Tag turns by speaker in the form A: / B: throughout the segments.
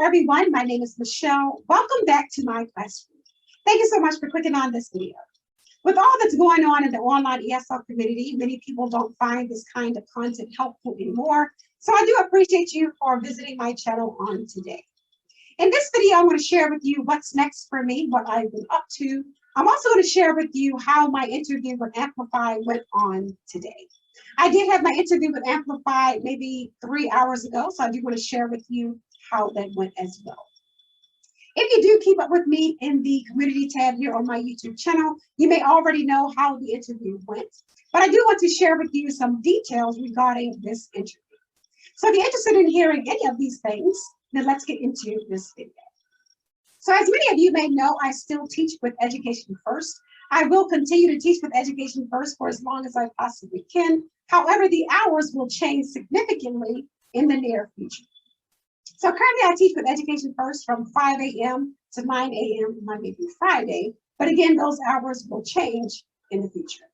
A: everyone. My name is Michelle. Welcome back to my classroom. Thank you so much for clicking on this video. With all that's going on in the online ESL community, many people don't find this kind of content helpful anymore. So I do appreciate you for visiting my channel on today. In this video, I'm going to share with you what's next for me, what I've been up to. I'm also going to share with you how my interview with Amplify went on today. I did have my interview with Amplify maybe 3 hours ago, so I do want to share with you how that went as well. If you do keep up with me in the community tab here on my YouTube channel, you may already know how the interview went, but I do want to share with you some details regarding this interview. So if you're interested in hearing any of these things, then let's get into this video. So as many of you may know, I still teach with Education First. I will continue to teach with Education First for as long as I possibly can. However, the hours will change significantly in the near future. So currently I teach with Education First from 5 a.m. to 9 a.m. Monday through Friday. But again, those hours will change in the future.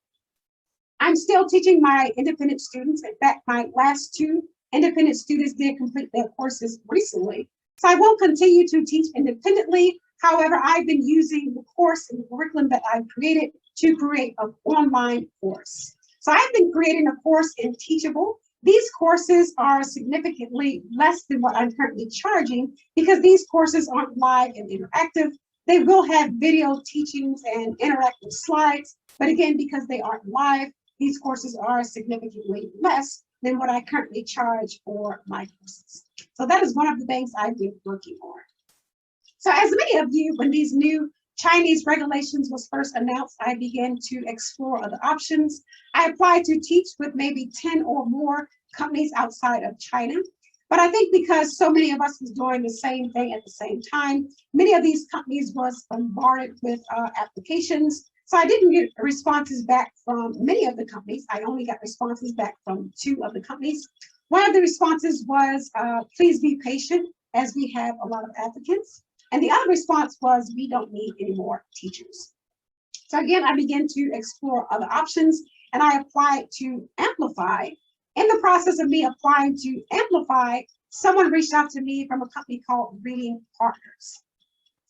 A: I'm still teaching my independent students. In fact, my last 2 independent students did complete their courses recently. So I will continue to teach independently. However, I've been using the course and the curriculum that I've created to create an online course. So I've been creating a course in Teachable. These courses are significantly less than what I'm currently charging because these courses aren't live and interactive. They will have video teachings and interactive slides, but again, because they aren't live, these courses are significantly less than what I currently charge for my courses. So that is one of the things I've been working on. So as many of you, when these new Chinese regulations was first announced, I began to explore other options. I applied to teach with maybe 10 or more companies outside of China. But I think because so many of us was doing the same thing at the same time, many of these companies was bombarded with applications. So I didn't get responses back from many of the companies. I only got responses back from 2 of the companies. One of the responses was, please be patient as we have a lot of applicants. And the other response was, we don't need any more teachers. So again, I began to explore other options and I applied to Amplify. In the process of me applying to Amplify, someone reached out to me from a company called Reading Partners.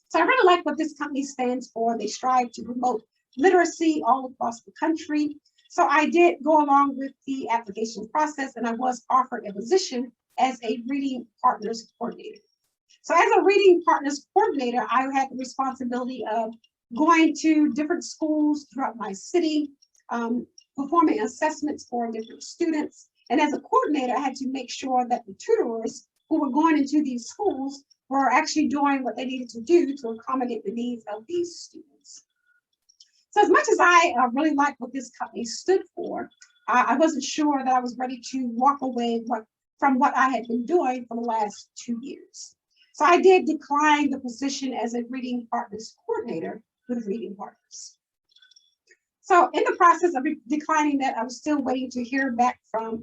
A: So I really like what this company stands for. They strive to promote literacy all across the country. So I did go along with the application process and I was offered a position as a Reading Partners coordinator. So as a Reading Partners coordinator, I had the responsibility of going to different schools throughout my city, performing assessments for different students. And as a coordinator, I had to make sure that the tutors who were going into these schools were actually doing what they needed to do to accommodate the needs of these students. So as much as I really liked what this company stood for, I wasn't sure that I was ready to walk away from what I had been doing for the last 2 years. So I did decline the position as a Reading Partners coordinator with Reading Partners. So in the process of declining that, I was still waiting to hear back from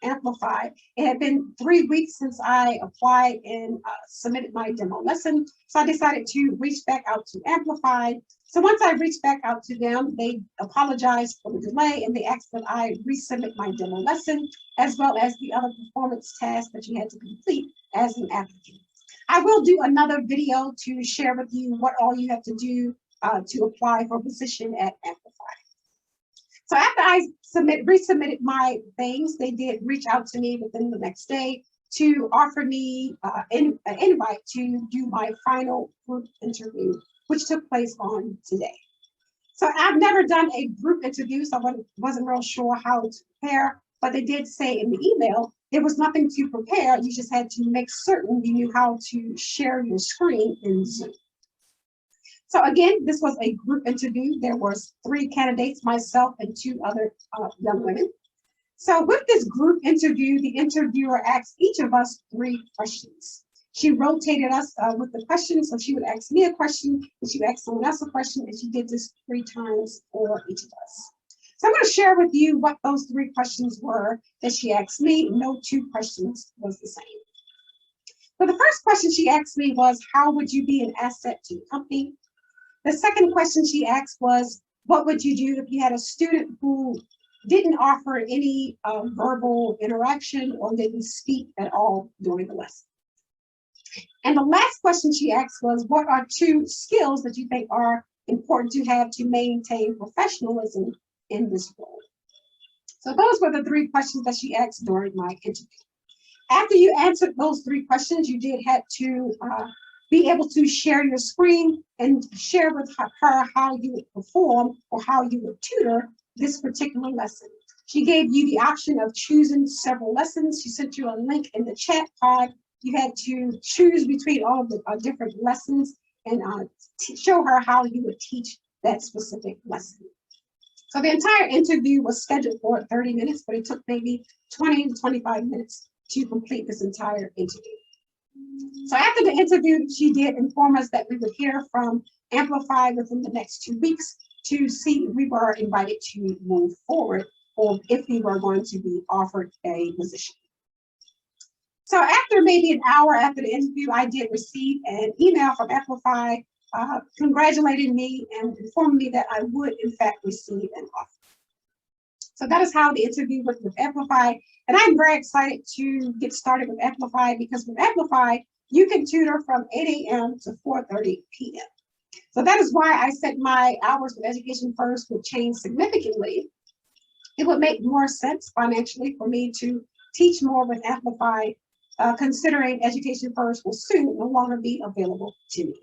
A: Amplify. It had been 3 weeks since I applied and submitted my demo lesson. So I decided to reach back out to Amplify. So once I reached back out to them, they apologized for the delay and they asked that I resubmit my demo lesson, as well as the other performance tasks that you had to complete as an applicant. I will do another video to share with you what all you have to do to apply for a position at Amplify. So after I resubmitted my things, they did reach out to me within the next day to offer me an invite to do my final group interview, which took place on today. So I've never done a group interview, so I wasn't real sure how to prepare, but they did say in the email, there was nothing to prepare. You just had to make certain you knew how to share your screen in Zoom. So again, this was a group interview. There was 3 candidates, myself and 2 other young women. So with this group interview, the interviewer asked each of us 3 questions. She rotated us with the questions. So she would ask me a question, and she would ask someone else a question, and she did this 3 times for each of us. So I'm going to share with you what those 3 questions were that she asked me. No 2 questions was the same. So the first question she asked me was, how would you be an asset to the company? The second question she asked was, what would you do if you had a student who didn't offer any verbal interaction or didn't speak at all during the lesson? And the last question she asked was, what are 2 skills that you think are important to have to maintain professionalism in this role? So those were the 3 questions that she asked during my interview. After you answered those 3 questions, you did have to be able to share your screen and share with her how you would perform or how you would tutor this particular lesson. She gave you the option of choosing several lessons. She sent you a link in the chat pod. You had to choose between all of the different lessons and show her how you would teach that specific lesson. So the entire interview was scheduled for 30 minutes, but it took maybe 20 to 25 minutes to complete this entire interview. So after the interview, she did inform us that we would hear from Amplify within the next 2 weeks to see if we were invited to move forward or if we were going to be offered a position. So after maybe an hour after the interview, I did receive an email from Amplify congratulating me and informing me that I would in fact receive an offer. So that is how the interview went with Amplify. And I'm very excited to get started with Amplify because with Amplify, you can tutor from 8 a.m. to 4:30 p.m. So that is why I said my hours with Education First would change significantly. It would make more sense financially for me to teach more with Amplify, considering Education First will soon no longer be available to me.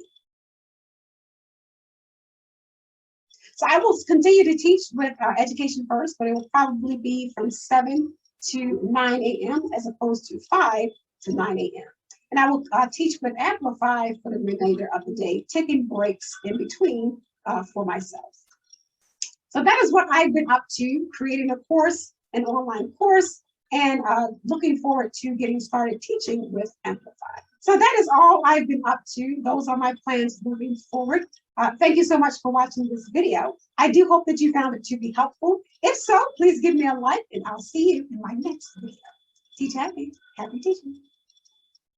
A: So I will continue to teach with Education First, but it will probably be from 7 to 9 a.m. as opposed to 5 to 9 a.m. And I will teach with Amplify for the remainder of the day, taking breaks in between for myself. So that is what I've been up to, creating a course, an online course, and looking forward to getting started teaching with Amplify. So that is all I've been up to. Those are my plans moving forward. Thank you so much for watching this video. I do hope that you found it to be helpful. If so, please give me a like and I'll see you in my next video. Teach happy, happy teaching.